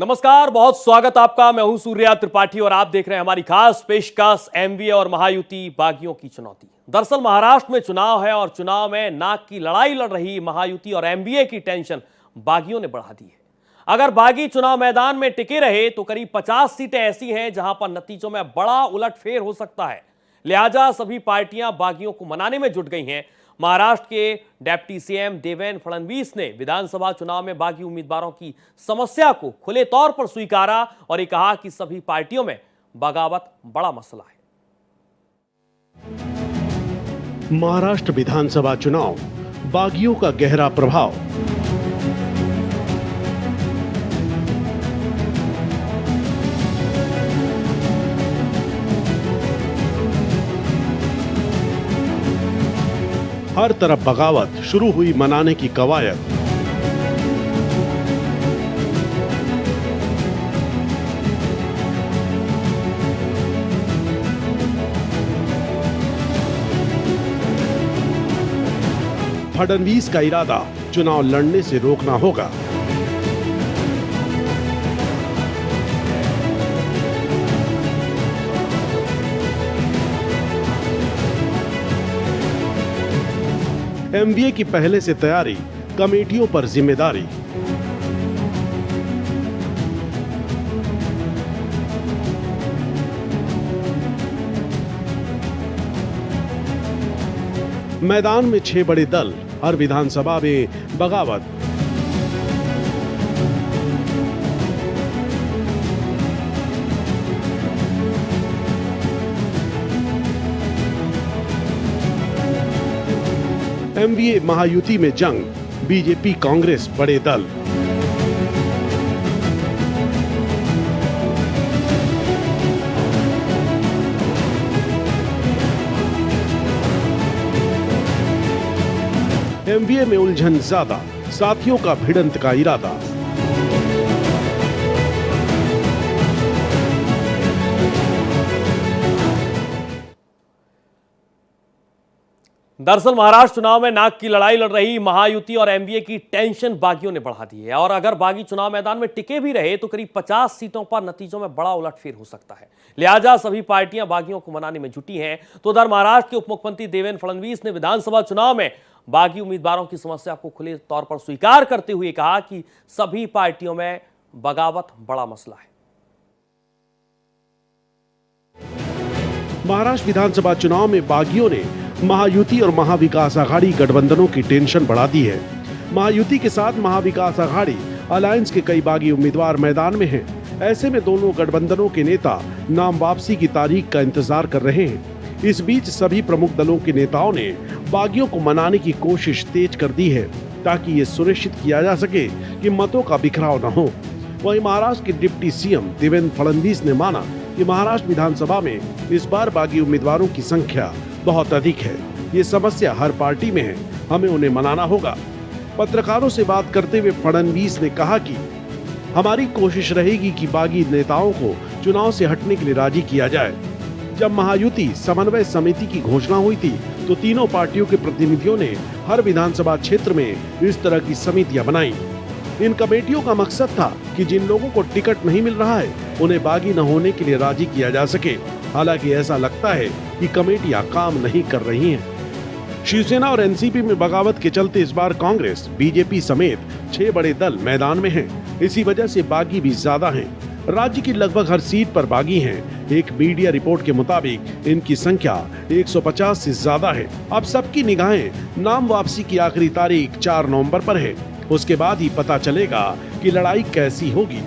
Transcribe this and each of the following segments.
नमस्कार, बहुत स्वागत आपका। मैं हूं सूर्या त्रिपाठी और आप देख रहे हैं हमारी खास पेशकश एमवीए और महायुति बागियों की चुनौती। दरअसल महाराष्ट्र में चुनाव है और चुनाव में नाक की लड़ाई लड़ रही महायुति और एमवीए की टेंशन बागियों ने बढ़ा दी है। अगर बागी चुनाव मैदान में टिके रहे तो करीब 50 सीटें ऐसी हैं जहां पर नतीजों में बड़ा उलटफेर हो सकता है। लिहाजा सभी पार्टियां बागियों को मनाने में जुट गई हैं। महाराष्ट्र के डिप्टी सीएम देवेंद्र फडणवीस ने विधानसभा चुनाव में बागी उम्मीदवारों की समस्या को खुले तौर पर स्वीकारा और ये कहा कि सभी पार्टियों में बगावत बड़ा मसला है। महाराष्ट्र विधानसभा चुनाव, बागियों का गहरा प्रभाव। हर तरफ बगावत, शुरू हुई मनाने की कवायद। फडणवीस का इरादा चुनाव लड़ने से रोकना होगा। एमवीए की पहले से तैयारी, कमेटियों पर जिम्मेदारी। मैदान में 6 बड़े दल, हर विधानसभा में बगावत। एमवीए महायुति में जंग, बीजेपी कांग्रेस बड़े दल। एमवीए में उलझन ज्यादा, साथियों का भिड़ंत का इरादा। दरअसल महाराष्ट्र चुनाव में नाक की लड़ाई लड़ रही महायुति और एमवीए की टेंशन बागियों ने बढ़ा दी है और अगर बागी चुनाव मैदान में टिके भी रहे तो करीब 50 सीटों पर नतीजों में बड़ा उलटफेर हो सकता है। लिहाजा सभी पार्टियां बागियों को मनाने में जुटी हैं। तो उधर महाराष्ट्र के उप मुख्यमंत्री देवेंद्र फडणवीस ने विधानसभा चुनाव में बागी उम्मीदवारों की समस्या को खुले तौर पर स्वीकार करते हुए कहा कि सभी पार्टियों में बगावत बड़ा मसला है। महाराष्ट्र विधानसभा चुनाव में बागियों ने महायुति और महाविकास आघाड़ी गठबंधनों की टेंशन बढ़ा दी है। महायुति के साथ महाविकास आघाड़ी अलायंस के कई बागी उम्मीदवार मैदान में हैं। ऐसे में दोनों गठबंधनों के नेता नाम वापसी की तारीख का इंतजार कर रहे हैं। इस बीच सभी प्रमुख दलों के नेताओं ने बागियों को मनाने की कोशिश तेज कर दी है ताकि ये सुनिश्चित किया जा सके कि मतों का बिखराव न हो। वहीं महाराष्ट्र के डिप्टी सीएम देवेंद्र फडणवीस ने माना कि महाराष्ट्र विधानसभा में इस बार बागी उम्मीदवारों की संख्या बहुत अधिक है। ये समस्या हर पार्टी में है, हमें उन्हें मनाना होगा। पत्रकारों से बात करते हुए फडणवीस ने कहा कि हमारी कोशिश रहेगी कि बागी नेताओं को चुनाव से हटने के लिए राजी किया जाए। जब महायुति समन्वय समिति की घोषणा हुई थी तो तीनों पार्टियों के प्रतिनिधियों ने हर विधानसभा क्षेत्र में इस तरह की समितियां बनाई। इन कमेटियों का मकसद था कि जिन लोगों को टिकट नहीं मिल रहा है उन्हें बागी न होने के लिए राजी किया जा सके। हालांकि ऐसा लगता है कि कमेटियां काम नहीं कर रही हैं। शिवसेना और एनसीपी में बगावत के चलते इस बार कांग्रेस, बीजेपी समेत 6 बड़े दल मैदान में हैं। इसी वजह से बागी भी ज्यादा हैं। राज्य की लगभग हर सीट पर बागी हैं। एक मीडिया रिपोर्ट के मुताबिक इनकी संख्या 150 से ज्यादा है। अब सबकी निगाहें नाम वापसी की आखिरी तारीख 4 नवंबर पर है। उसके बाद ही पता चलेगा कि लड़ाई कैसी होगी।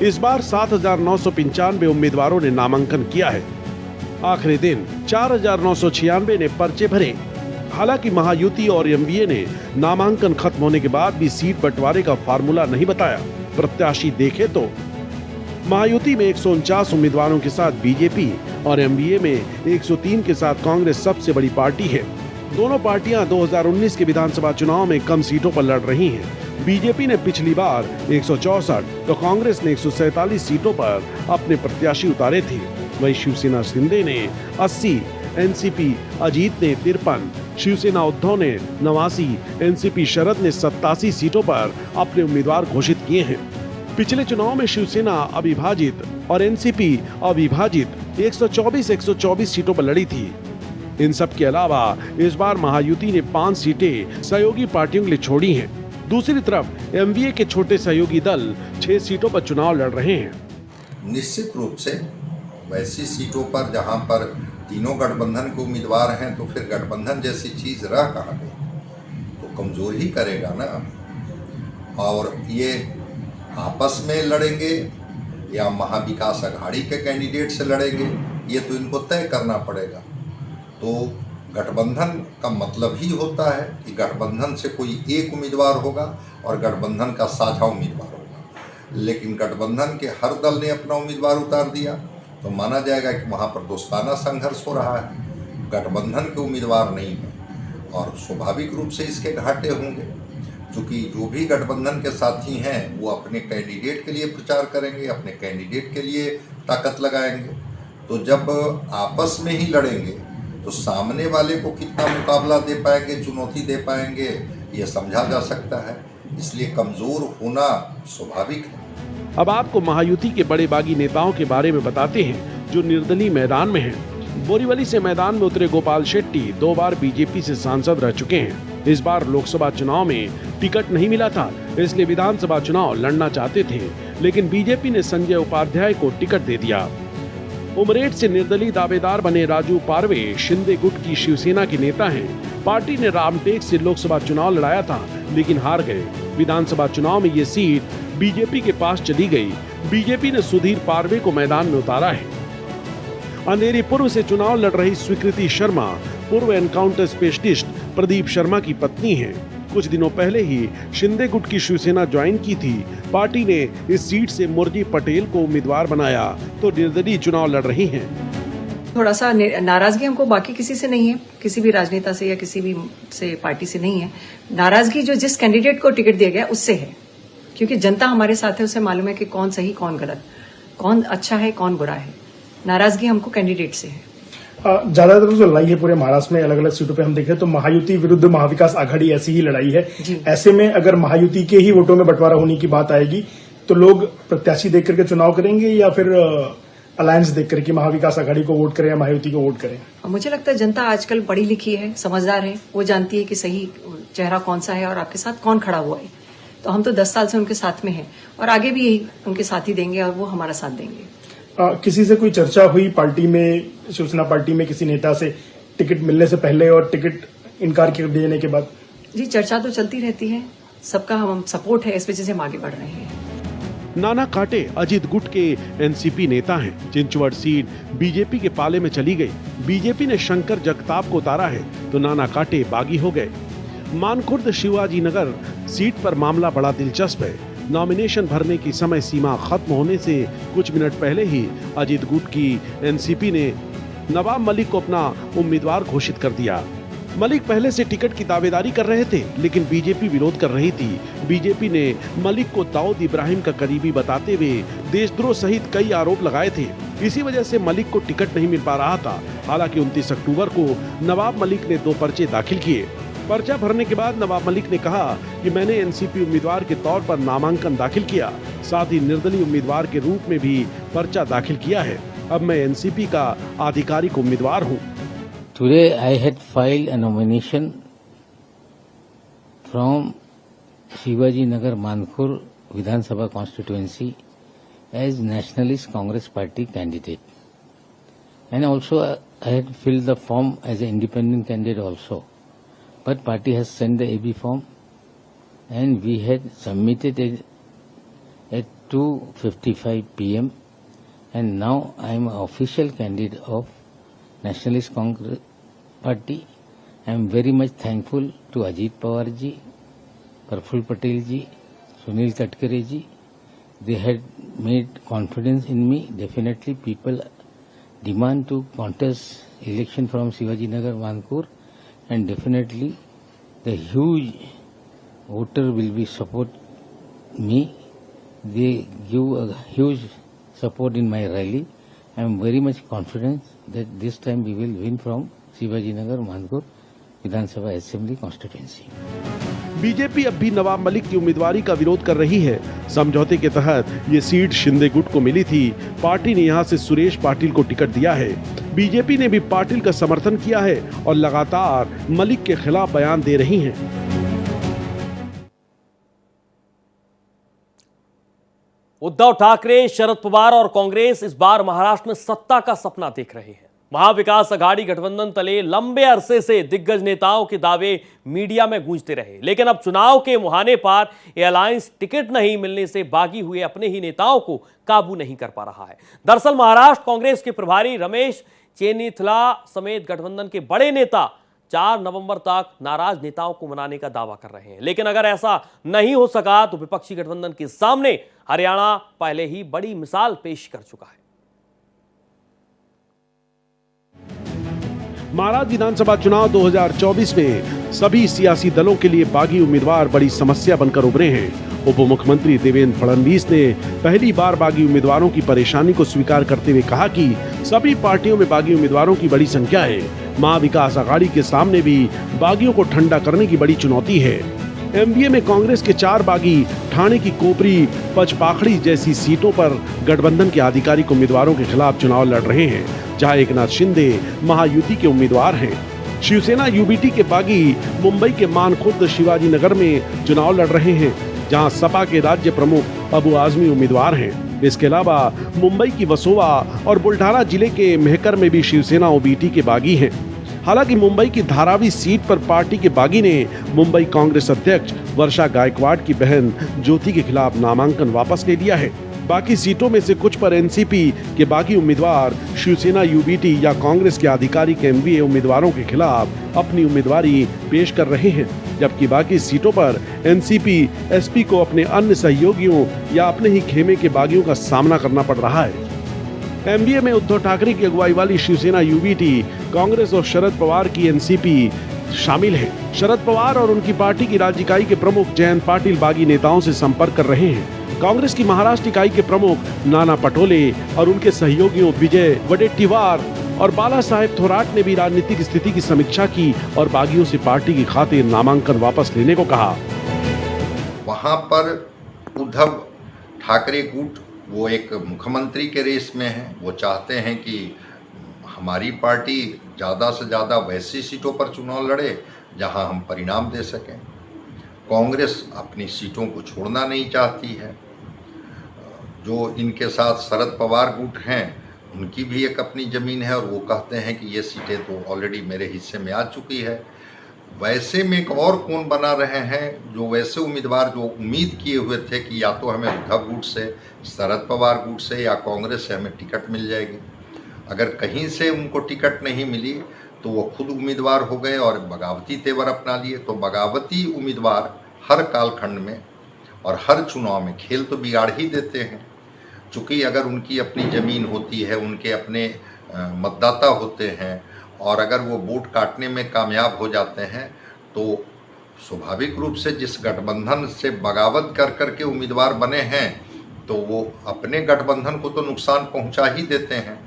इस बार 7,995 उम्मीदवारों ने नामांकन किया है। आखिरी दिन 4,996 ने पर्चे भरे। हालांकि महायुति और एमवीए ने नामांकन खत्म होने के बाद भी सीट बंटवारे का फार्मूला नहीं बताया। प्रत्याशी देखे तो महायुति में 149 उम्मीदवारों के साथ बीजेपी और एमवीए में 103 के साथ कांग्रेस सबसे बड़ी पार्टी है। दोनों पार्टियां 2019 के विधानसभा चुनाव में कम सीटों पर लड़ रही हैं। बीजेपी ने पिछली बार 164 तो कांग्रेस ने 147 सीटों पर अपने प्रत्याशी उतारे थे। वहीं शिवसेना शिंदे ने 80, एनसीपी अजीत ने 53, शिवसेना उद्धव ने 89, एनसीपी शरद ने 87 सीटों पर अपने उम्मीदवार घोषित किए हैं। पिछले चुनाव में शिवसेना अविभाजित और एनसीपी अविभाजित 124 सीटों पर लड़ी थी। इन सब के अलावा इस बार महायुति ने 5 सीटें सहयोगी पार्टियों के लिए छोड़ी हैं। दूसरी तरफ एमवीए के छोटे सहयोगी दल 6 सीटों पर चुनाव लड़ रहे हैं। निश्चित रूप से वैसी सीटों पर जहां पर तीनों गठबंधन के उम्मीदवार हैं तो फिर गठबंधन जैसी चीज रह कहाँ गई, तो कमजोर ही करेगा ना। और ये आपस में लड़ेंगे या महाविकास अघाड़ी के कैंडिडेट से लड़ेंगे, ये तो इनको तय करना पड़ेगा। तो गठबंधन का मतलब ही होता है कि गठबंधन से कोई एक उम्मीदवार होगा और गठबंधन का साझा उम्मीदवार होगा। लेकिन गठबंधन के हर दल ने अपना उम्मीदवार उतार दिया तो माना जाएगा कि वहाँ पर दोस्ताना संघर्ष हो रहा है, गठबंधन के उम्मीदवार नहीं है और स्वाभाविक रूप से इसके घाटे होंगे। क्योंकि जो भी गठबंधन के साथी हैं वो अपने कैंडिडेट के लिए प्रचार करेंगे, अपने कैंडिडेट के लिए ताकत लगाएंगे। तो जब आपस में ही लड़ेंगे तो सामने वाले को कितना मुकाबला दे पाएंगे, चुनौती दे पाएंगे, ये समझा जा सकता है। इसलिए कमजोर होना स्वाभाविक है। अब आपको महायुति के बड़े बागी नेताओं के बारे में बताते हैं जो निर्दलीय मैदान में हैं। बोरीवली से मैदान में उतरे गोपाल शेट्टी 2 बार बीजेपी से सांसद रह चुके हैं। इस बार लोकसभा चुनाव में टिकट नहीं मिला था, इसलिए विधानसभा चुनाव लड़ना चाहते थे, लेकिन बीजेपी ने संजय उपाध्याय को टिकट दे दिया। उमरेड से निर्दलीय दावेदार बने राजू पारवे शिंदे गुट की शिवसेना के नेता हैं। पार्टी ने रामटेक से लोकसभा चुनाव लड़ाया था लेकिन हार गए। विधानसभा चुनाव में ये सीट बीजेपी के पास चली गई। बीजेपी ने सुधीर पारवे को मैदान में उतारा है। अंधेरी पूर्व से चुनाव लड़ रही स्वीकृति शर्मा पूर्व एनकाउंटर स्पेशलिस्ट प्रदीप शर्मा की पत्नी हैं। कुछ दिनों पहले ही शिंदे गुट की शिवसेना ज्वाइन की थी। पार्टी ने इस सीट से मुरजी पटेल को उम्मीदवार बनाया तो निर्दलीय चुनाव लड़ रही हैं। थोड़ा सा नाराजगी हमको बाकी किसी से नहीं है, किसी भी राजनेता से या किसी भी से पार्टी से नहीं है। नाराजगी जो जिस कैंडिडेट को टिकट दिया गया उससे है, क्योंकि जनता हमारे साथ है, उसे मालूम है कि कौन सही कौन गलत, कौन अच्छा है कौन बुरा है। नाराजगी हमको कैंडिडेट से है। ज्यादातर जो लड़ाई है पूरे महाराष्ट्र में अलग अलग सीटों पे हम देखें तो महायुति विरुद्ध महाविकास आघाड़ी ऐसी ही लड़ाई है। ऐसे में अगर महायुति के ही वोटों में बंटवारा होने की बात आएगी तो लोग प्रत्याशी देख करके चुनाव करेंगे या फिर अलायंस देख करके महाविकास आघाड़ी को वोट करें या महायुति को वोट करें। मुझे लगता है जनता आजकल पढ़ी लिखी है, समझदार है, वो जानती है कि सही चेहरा कौन सा है और आपके साथ कौन खड़ा हुआ है। तो हम तो 10 साल से उनके साथ में हैं और आगे भी यही उनके साथ ही देंगे और वो हमारा साथ देंगे। किसी से कोई चर्चा हुई पार्टी में, शिवसेना पार्टी में किसी नेता से टिकट मिलने से पहले और टिकट इनकार कर देने के बाद? जी, चर्चा तो चलती रहती है, सबका हम सपोर्ट है, इस वजह से हम आगे बढ़ रहे हैं। नाना काटे अजित गुट के एनसीपी नेता हैं। चिंचवड़ सीट बीजेपी के पाले में चली गई। बीजेपी ने शंकर जगताप को उतारा है तो नाना काटे बागी हो गए। मानखुर्द शिवाजी नगर सीट पर मामला बड़ा दिलचस्प है। नॉमिनेशन भरने की समय सीमा खत्म होने से कुछ मिनट पहले ही अजित गुट की एनसीपी ने नवाब मलिक को अपना उम्मीदवार घोषित कर दिया। मलिक पहले से टिकट की दावेदारी कर रहे थे लेकिन बीजेपी विरोध कर रही थी। बीजेपी ने मलिक को दाऊद इब्राहिम का करीबी बताते हुए देशद्रोह सहित कई आरोप लगाए थे। इसी वजह से मलिक को टिकट नहीं मिल पा रहा था। हालांकि 29 अक्टूबर को नवाब मलिक ने 2 पर्चे दाखिल किए। पर्चा भरने के बाद नवाब मलिक ने कहा कि मैंने एनसीपी उम्मीदवार के तौर पर नामांकन दाखिल किया, साथ ही निर्दलीय उम्मीदवार के रूप में भी पर्चा दाखिल किया है। अब मैं एनसीपी का आधिकारिक उम्मीदवार हूं। Today I had filed a nomination from Shivaji Nagar Mankhur Vidhan Sabha constituency as Nationalist Congress Party candidate, and also I had filled the form as an independent candidate also. But party has sent the AB form and we had submitted it at 2:55 p.m. and now I am an official candidate of Nationalist Congress Party. I am very much thankful to Ajit Pawar ji, Praful Patel ji, Sunil Tatkare ji. They had made confidence in me. Definitely people demand to contest election from Shivaji Nagar Mankhur. And definitely the huge voter will be support me. They give a huge support in my rally. I am very much confident that this time we will win from Shivaji Nagar Mankhur Vidhan Sabha Assembly constituency. BJP अब भी नवाब मलिक की उम्मीदवारी का विरोध कर रही है। समझौते के तहत ये सीट शिंदे गुट को मिली थी। पार्टी ने यहां से सुरेश पाटिल को टिकट दिया है। बीजेपी ने भी पाटिल का समर्थन किया है और लगातार मलिक के खिलाफ बयान दे रही हैं। उद्धव ठाकरे, शरद पवार और कांग्रेस इस बार महाराष्ट्र में सत्ता का सपना देख रहे हैं। महाविकास अघाड़ी गठबंधन तले लंबे अरसे से दिग्गज नेताओं के दावे मीडिया में गूंजते रहे, लेकिन अब चुनाव के मुहाने पर यह अलायंस टिकट नहीं मिलने से बागी हुए अपने ही नेताओं को काबू नहीं कर पा रहा है। दरअसल महाराष्ट्र कांग्रेस के प्रभारी रमेश चेन्नीथला समेत गठबंधन के बड़े नेता 4 नवंबर तक नाराज नेताओं को मनाने का दावा कर रहे हैं, लेकिन अगर ऐसा नहीं हो सका तो विपक्षी गठबंधन के सामने हरियाणा पहले ही बड़ी मिसाल पेश कर चुका है। महाराष्ट्र विधानसभा चुनाव 2024 में सभी सियासी दलों के लिए बागी उम्मीदवार बड़ी समस्या बनकर उभरे हैं। उप मुख्यमंत्री देवेंद्र फडणवीस ने पहली बार बागी उम्मीदवारों की परेशानी को स्वीकार करते हुए कहा कि सभी पार्टियों में बागी उम्मीदवारों की बड़ी संख्या है। महाविकास अघाड़ी के सामने भी बागियों को ठंडा करने की बड़ी चुनौती है। एमवीए में कांग्रेस के 4 बागी ठाणे की कोपरी, पचपाखड़ी जैसी सीटों पर गठबंधन के आधिकारिक उम्मीदवारों के खिलाफ चुनाव लड़ रहे हैं, जहां एकनाथ शिंदे महायुति के उम्मीदवार हैं। शिवसेना यूबीटी के बागी मुंबई के मानखुर्द शिवाजी नगर में चुनाव लड़ रहे हैं, जहां सपा के राज्य प्रमुख अबू आजमी उम्मीदवार हैं। इसके अलावा मुंबई की वसोवा और बुल्ढाना जिले के मेहकर में भी शिवसेना ओबीटी के बागी हैं। हालांकि मुंबई की धारावी सीट पर पार्टी के बागी ने मुंबई कांग्रेस अध्यक्ष वर्षा गायकवाड़ की बहन ज्योति के खिलाफ नामांकन वापस ले लिया है। बाकी सीटों में से कुछ पर एनसीपी के बागी उम्मीदवार शिवसेना यूबीटी या कांग्रेस के आधिकारिक एमवीए उम्मीदवारों के खिलाफ अपनी उम्मीदवारी पेश कर रहे हैं, जबकि बाकी सीटों पर एनसीपी एसपी को अपने अन्य सहयोगियों या अपने ही खेमे के बागियों का सामना करना पड़ रहा है। एमवीए में उद्धव ठाकरे की अगुवाई वाली शिवसेना यूबीटी, कांग्रेस और शरद पवार की एनसीपी शामिल है। शरद पवार और उनकी पार्टी की राज्य इकाई के प्रमुख जयंत पाटिल बागी नेताओं से संपर्क कर रहे हैं। कांग्रेस की महाराष्ट्र इकाई के प्रमुख नाना पटोले और उनके सहयोगियों विजय वडेट्टीवार और बाला साहेब थोराट ने भी राजनीतिक स्थिति की समीक्षा की और बागियों से पार्टी की खातिर नामांकन वापस लेने को कहा। वहां पर उद्धव ठाकरे गुट वो एक मुख्यमंत्री के रेस में है। वो चाहते हैं कि हमारी पार्टी ज़्यादा से ज़्यादा वैसी सीटों पर चुनाव लड़े जहां हम परिणाम दे सकें। कांग्रेस अपनी सीटों को छोड़ना नहीं चाहती है। जो इनके साथ शरद पवार गुट हैं उनकी भी एक अपनी ज़मीन है और वो कहते हैं कि ये सीटें तो ऑलरेडी मेरे हिस्से में आ चुकी है। वैसे में एक और कौन बना रहे हैं जो वैसे उम्मीदवार जो उम्मीद किए हुए थे कि या तो हमें उद्धव गुट से, शरद पवार गुट से या कांग्रेस से हमें टिकट मिल जाएगी। अगर कहीं से उनको टिकट नहीं मिली तो वो खुद उम्मीदवार हो गए और बगावती तेवर अपना लिए। तो बगावती उम्मीदवार हर कालखंड में और हर चुनाव में खेल तो बिगाड़ ही देते हैं। चूँकि अगर उनकी अपनी ज़मीन होती है, उनके अपने मतदाता होते हैं और अगर वो वोट काटने में कामयाब हो जाते हैं तो स्वाभाविक रूप से जिस गठबंधन से बगावत कर कर के उम्मीदवार बने हैं तो वो अपने गठबंधन को तो नुकसान पहुंचा ही देते हैं।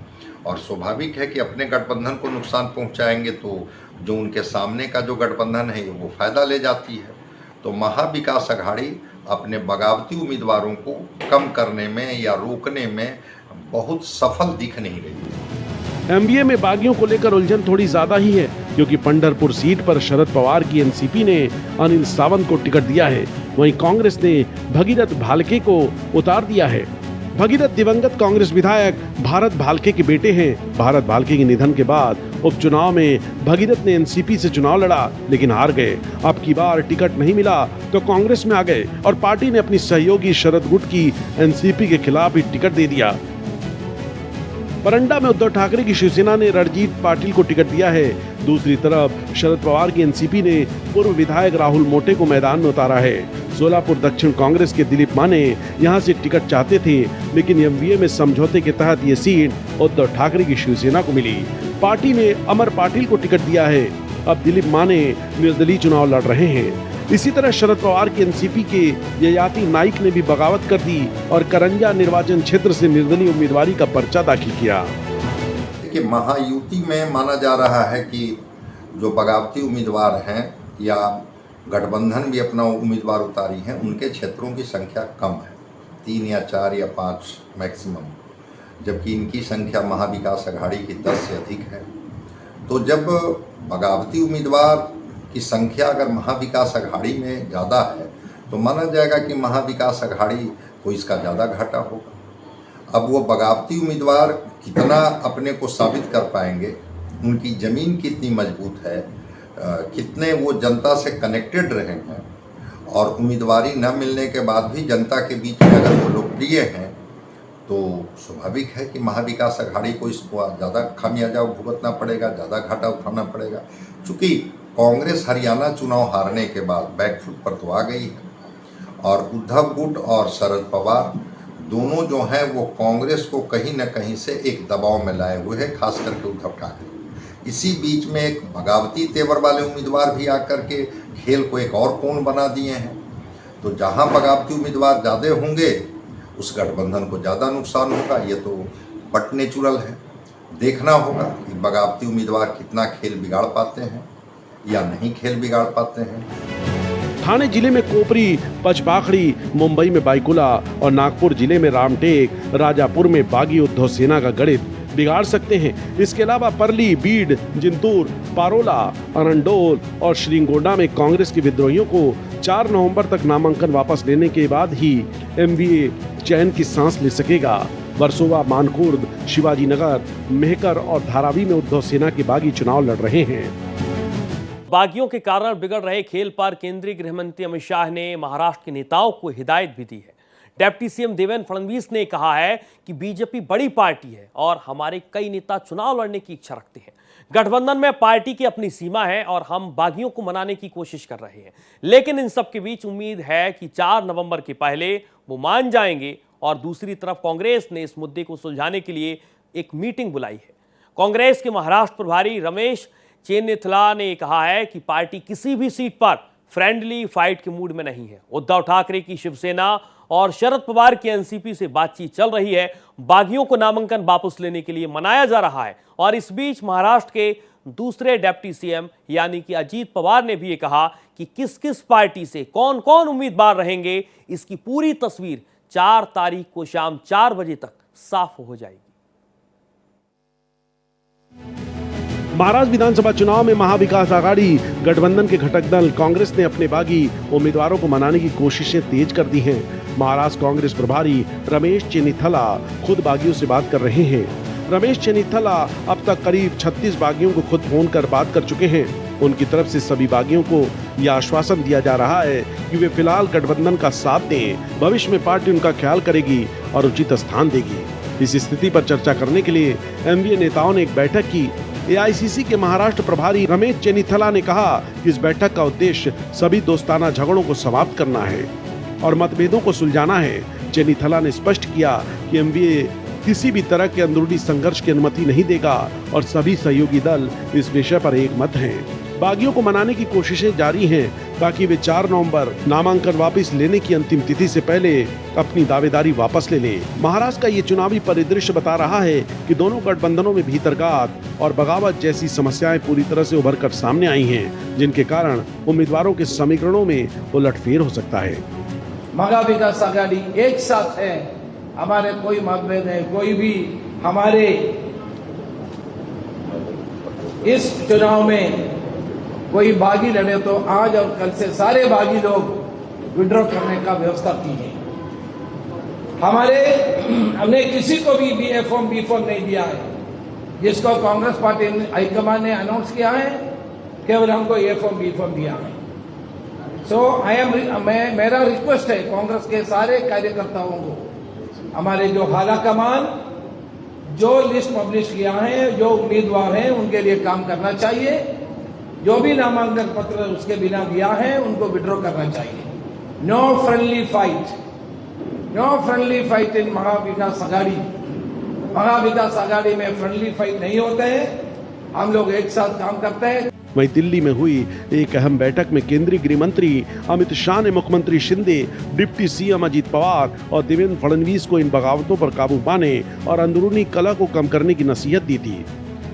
और स्वाभाविक है कि अपने गठबंधन को नुकसान पहुंचाएंगे तो जो उनके सामने का जो गठबंधन है वो फ़ायदा ले जाती है। तो महाविकास अघाड़ी अपने बगावती उम्मीदवारों को कम करने में या रोकने में बहुत सफल दिख नहीं रही। एमवीए में बागियों को लेकर उलझन थोड़ी ज्यादा ही है, क्योंकि पंढरपुर सीट पर शरद पवार की एनसीपी ने अनिल सावंत को टिकट दिया है। वहीं कांग्रेस ने भगीरथ भालके को उतार दिया है। भगीरथ दिवंगत कांग्रेस विधायक भारत भालके के बेटे हैं। भारत भालके के निधन के बाद उपचुनाव में भगीरथ ने एनसीपी से चुनाव लड़ा लेकिन हार गए। अब की बार टिकट नहीं मिला तो कांग्रेस में आ गए और पार्टी ने अपनी सहयोगी शरद गुट की एनसीपी के खिलाफ ही टिकट दे दिया। परंडा में उद्धव ठाकरे की शिवसेना ने रणजीत पाटिल को टिकट दिया है। दूसरी तरफ शरद पवार की एनसीपी ने पूर्व विधायक राहुल मोटे को मैदान में उतारा है। सोलापुर दक्षिण कांग्रेस के दिलीप माने यहां से टिकट चाहते थे, लेकिन एमवीए में समझौते के तहत ये सीट उद्धव ठाकरे की शिवसेना को मिली। पार्टी ने अमर पाटिल को टिकट दिया है। अब दिलीप माने निर्दलीय चुनाव लड़ रहे हैं। इसी तरह शरद पवार की एनसीपी के ययाति नाइक ने भी बगावत कर दी और करंजा निर्वाचन क्षेत्र से निर्दलीय उम्मीदवारी का पर्चा दाखिल किया। देखिए, महायुति में माना जा रहा है कि जो बगावती उम्मीदवार हैं या गठबंधन भी अपना उम्मीदवार उतारी है, उनके क्षेत्रों की संख्या कम है, 3 या 4 या 5 मैक्सिमम, जबकि इनकी संख्या महाविकास आघाड़ी की 10 से अधिक है। तो जब बगावती उम्मीदवार की संख्या अगर महाविकास आघाड़ी में ज़्यादा है तो माना जाएगा कि महाविकास आघाड़ी को इसका ज़्यादा घाटा होगा। अब वो बगावती उम्मीदवार कितना अपने को साबित कर पाएंगे, उनकी ज़मीन कितनी मजबूत है, कितने वो जनता से कनेक्टेड रहे हैं, और उम्मीदवारी न मिलने के बाद भी जनता के बीच में अगर वो लोकप्रिय हैं तो स्वाभाविक है कि महाविकास आघाड़ी को इसको ज़्यादा खामियाजा भुगतना पड़ेगा, ज़्यादा घाटा उठाना पड़ेगा। चूँकि कांग्रेस हरियाणा चुनाव हारने के बाद बैकफुट पर तो आ गई है, और उद्धव गुट और शरद पवार दोनों जो हैं वो कांग्रेस को कहीं न कहीं से एक दबाव में लाए हुए हैं, खास करके उद्धव ठाकरे। इसी बीच में एक बगावती तेवर वाले उम्मीदवार भी आकर के खेल को एक और कोण बना दिए हैं। तो जहां बगावती उम्मीदवार ज़्यादा होंगे उस गठबंधन को ज़्यादा नुकसान होगा। ये तो बट नेचुरल है। देखना होगा कि बगावती उम्मीदवार कितना खेल बिगाड़ पाते हैं या नहीं खेल बिगाड़ पाते हैं। ठाणे जिले में कोपरी, पचपाखड़ी, मुंबई में बाईकुला और नागपुर जिले में रामटेक, राजापुर में बागी उद्धव सेना का गणित बिगाड़ सकते हैं। इसके अलावा परली, बीड, जिंतूर, पारोला, अरंडोल और श्रीगोंडा में कांग्रेस के विद्रोहियों को 4 नवंबर तक नामांकन वापस लेने के बाद ही एमवीए चैन की सांस ले सकेगा। वर्सोवा, मानखुर्द, शिवाजी नगर, मेहकर और धारावी में उद्धव सेना के बागी चुनाव लड़ रहे हैं। बागियों के कारण बिगड़ रहे खेल पर केंद्रीय गृह मंत्री अमित शाह ने महाराष्ट्र के नेताओं को हिदायत भी दी है। डिप्टी सीएम देवेंद्र फडणवीस ने कहा है कि बीजेपी बड़ी पार्टी है और हमारे कई नेता चुनाव लड़ने की इच्छा रखते हैं। गठबंधन में पार्टी की अपनी सीमा है और हम बागियों को मनाने की कोशिश कर रहे हैं, लेकिन इन सब के बीच उम्मीद है कि 4 नवंबर के पहले वो मान जाएंगे। और दूसरी तरफ कांग्रेस ने इस मुद्दे को सुलझाने के लिए एक मीटिंग बुलाई है। कांग्रेस के महाराष्ट्र प्रभारी रमेश चेन्निथला ने कहा है कि पार्टी किसी भी सीट पर फ्रेंडली फाइट के मूड में नहीं है। उद्धव ठाकरे की शिवसेना और शरद पवार की एनसीपी से बातचीत चल रही है। बागियों को नामांकन वापस लेने के लिए मनाया जा रहा है। और इस बीच महाराष्ट्र के दूसरे डिप्टी सीएम यानी कि अजीत पवार ने भी ये कहा कि किस किस पार्टी से कौन कौन उम्मीदवार रहेंगे, इसकी पूरी तस्वीर 4 तारीख को शाम 4 बजे तक साफ हो जाएगी। महाराष्ट्र विधानसभा चुनाव में महाविकास आघाड़ी गठबंधन के घटक दल कांग्रेस ने अपने बागी उम्मीदवारों को मनाने की कोशिशें तेज कर दी हैं। महाराष्ट्र कांग्रेस प्रभारी रमेश चेन्निथला खुद बागियों से बात कर रहे हैं। रमेश चेन्निथला अब तक करीब 36 बागियों को खुद फोन कर बात कर चुके हैं। उनकी तरफ से सभी बागियों को यह आश्वासन दिया जा रहा है कि वे फिलहाल गठबंधन का साथ दें, भविष्य में पार्टी उनका ख्याल करेगी और उचित स्थान देगी। इस स्थिति पर चर्चा करने के लिए एमवीए नेताओं ने एक बैठक की। एआईसीसी के महाराष्ट्र प्रभारी रमेश चेन्निथला ने कहा कि इस बैठक का उद्देश्य सभी दोस्ताना झगड़ों को समाप्त करना है और मतभेदों को सुलझाना है। चेन्निथला ने स्पष्ट किया कि एमवीए किसी भी तरह के अंदरूनी संघर्ष की अनुमति नहीं देगा और सभी सहयोगी दल इस विषय पर एक मत हैं। बागियों को मनाने की कोशिशें जारी हैं ताकि वे 4 नवंबर नामांकन वापस लेने की अंतिम तिथि से पहले अपनी दावेदारी वापस ले लें। महाराष्ट्र का ये चुनावी परिदृश्य बता रहा है कि दोनों गठबंधनों में भीतरघात और बगावत जैसी समस्याएं पूरी तरह से उभर कर सामने आई हैं, जिनके कारण उम्मीदवारों के समीकरणों में उलटफेर हो सकता है। महाविकास आघाड़ी एक साथ है, हमारे कोई मतभेद नहीं, कोई भी हमारे इस चुनाव में कोई बागी लड़े तो आज और कल से सारे बागी लोग विड्रॉ करने का व्यवस्था की है। हमने किसी को भी बी फॉर्म नहीं दिया है। जिसको कांग्रेस पार्टी हाईकमान ने अनाउंस किया है, केवल हमको ए फॉर्म बी फॉर्म दिया है। मेरा रिक्वेस्ट है कांग्रेस के सारे कार्यकर्ताओं को, हमारे जो हाला कमान जो लिस्ट पब्लिश किया है, जो उम्मीदवार हैं उनके लिए काम करना चाहिए। जो भी नामांकन पत्र उसके बिना दिया है उनको विड्रॉ करना चाहिए। No friendly fight in Mahavikas Aghadi. Mahavikas Aghadi में फ्रेंडली फाइट नहीं होते हैं, हम लोग एक साथ काम करते हैं। वहीं दिल्ली में हुई एक अहम बैठक में केंद्रीय गृह मंत्री अमित शाह ने मुख्यमंत्री शिंदे, डिप्टी सीएम अजीत पवार और देवेंद्र फडणवीस को इन बगावतों पर काबू पाने और अंदरूनी कलह को कम करने की नसीहत दी थी।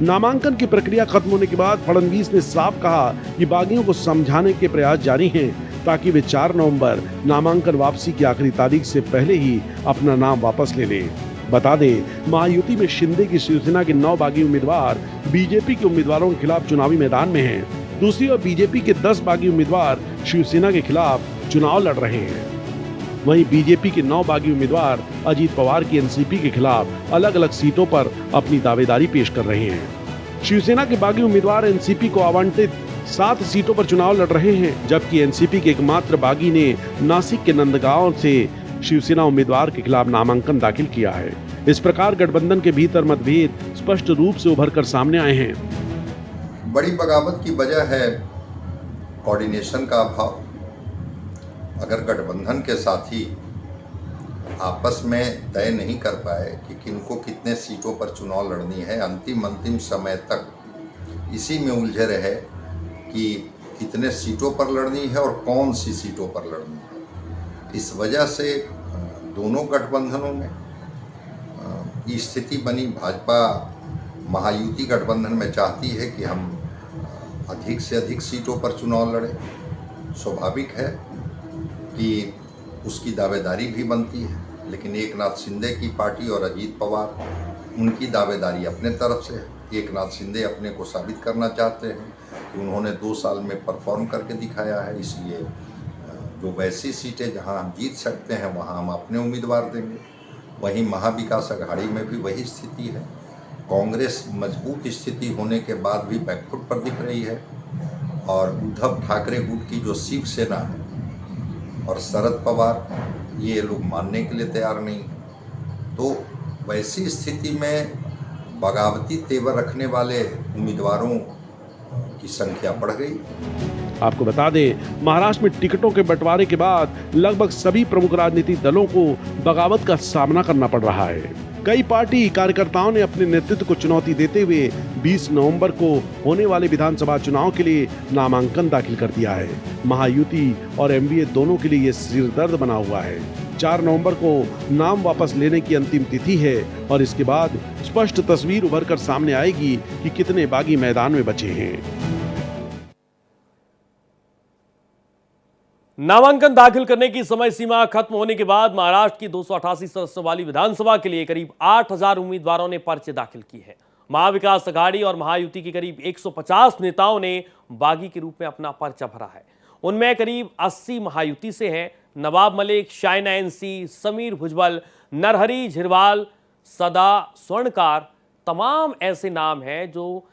नामांकन की प्रक्रिया खत्म होने के बाद फडणवीस ने साफ कहा कि बागियों को समझाने के प्रयास जारी हैं ताकि वे 4 नवंबर नामांकन वापसी की आखिरी तारीख से पहले ही अपना नाम वापस ले लें। बता दें, महायुति में शिंदे की शिवसेना के 9 बागी उम्मीदवार बीजेपी के उम्मीदवारों के खिलाफ चुनावी मैदान में हैं। दूसरी ओर बीजेपी के 10 बागी उम्मीदवार शिवसेना के खिलाफ चुनाव लड़ रहे हैं। वहीं बीजेपी के 9 बागी उम्मीदवार अजीत पवार की एनसीपी के खिलाफ अलग अलग सीटों पर अपनी दावेदारी पेश कर रहे हैं। शिवसेना के बागी उम्मीदवार एनसीपी को आवंटित 7 सीटों पर चुनाव लड़ रहे हैं, जबकि एनसीपी के एकमात्र बागी ने नासिक के नंदगांव से शिवसेना उम्मीदवार के खिलाफ नामांकन दाखिल किया है। इस प्रकार गठबंधन के भीतर मतभेद स्पष्ट रूप से उभर कर सामने आए हैं। बड़ी बगावत की वजह है कोऑर्डिनेशन का अभाव। अगर गठबंधन के साथी आपस में तय नहीं कर पाए कि किनको कितने सीटों पर चुनाव लड़नी है, अंतिम समय तक इसी में उलझे रहे कि कितने सीटों पर लड़नी है और कौन सी सीटों पर लड़नी है, इस वजह से दोनों गठबंधनों में ये स्थिति बनी। भाजपा महायुति गठबंधन में चाहती है कि हम अधिक से अधिक सीटों पर चुनाव लड़ें। स्वाभाविक है कि उसकी दावेदारी भी बनती है, लेकिन एकनाथ शिंदे की पार्टी और अजीत पवार उनकी दावेदारी अपने तरफ से है। एकनाथ शिंदे अपने को साबित करना चाहते हैं कि उन्होंने 2 साल में परफॉर्म करके दिखाया है, इसलिए जो वैसी सीटें जहां हम जीत सकते हैं वहां हम अपने उम्मीदवार देंगे। वहीं महाविकास अघाड़ी में भी वही स्थिति है। कांग्रेस मजबूत स्थिति होने के बाद भी बैकफुट पर दिख रही है और उद्धव ठाकरे गुट की जो शिवसेना है और शरद पवार, ये लोग मानने के लिए तैयार नहीं है। तो वैसी स्थिति में बगावती तेवर रखने वाले उम्मीदवारों की संख्या बढ़ गई। आपको बता दें, महाराष्ट्र में टिकटों के बंटवारे के बाद लगभग सभी प्रमुख राजनीतिक दलों को बगावत का सामना करना पड़ रहा है। कई पार्टी कार्यकर्ताओं ने अपने नेतृत्व को चुनौती देते हुए 20 नवंबर को होने वाले विधानसभा चुनाव के लिए नामांकन दाखिल कर दिया है। महायुति और एमवीए दोनों के लिए ये सिरदर्द बना हुआ है। 4 नवंबर को नाम वापस लेने की अंतिम तिथि है और इसके बाद स्पष्ट तस्वीर उभर कर सामने आएगी कि कितने बागी मैदान में बचे हैं। नामांकन दाखिल करने की समय सीमा खत्म होने के बाद महाराष्ट्र की 288 सदस्यों वाली विधानसभा के लिए करीब 8000 उम्मीदवारों ने पर्चे दाखिल किए हैं। महाविकास अघाड़ी और महायुति के करीब 150 नेताओं ने बागी के रूप में अपना पर्चा भरा है। उनमें करीब 80 महायुति से हैं। नवाब मलिक, शाइना एनसी, समीर भुजबल, नरहरी झिरवाल, सदा स्वर्णकार, तमाम ऐसे नाम हैं जो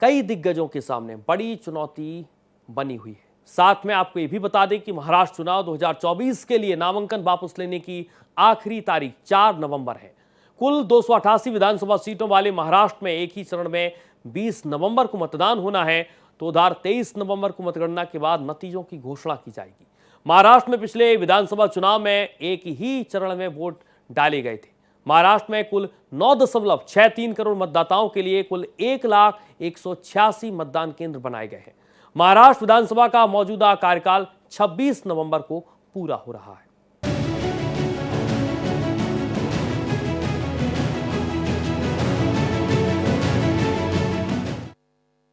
कई दिग्गजों के सामने बड़ी चुनौती बनी हुई है। साथ में आपको यह भी बता दें कि महाराष्ट्र चुनाव 2024 के लिए नामांकन वापस लेने की आखिरी तारीख 4 नवंबर है। कुल 288 विधानसभा सीटों वाले महाराष्ट्र में एक ही चरण में 20 नवंबर को मतदान होना है, तो उधर 23 नवंबर को मतगणना के बाद नतीजों की घोषणा की जाएगी। महाराष्ट्र में पिछले विधानसभा चुनाव में एक ही चरण में वोट डाले गए थे। महाराष्ट्र में कुल 9.63 करोड़ मतदाताओं के लिए कुल 1,186 मतदान केंद्र बनाए गए हैं। महाराष्ट्र विधानसभा का मौजूदा कार्यकाल 26 नवंबर को पूरा हो रहा है।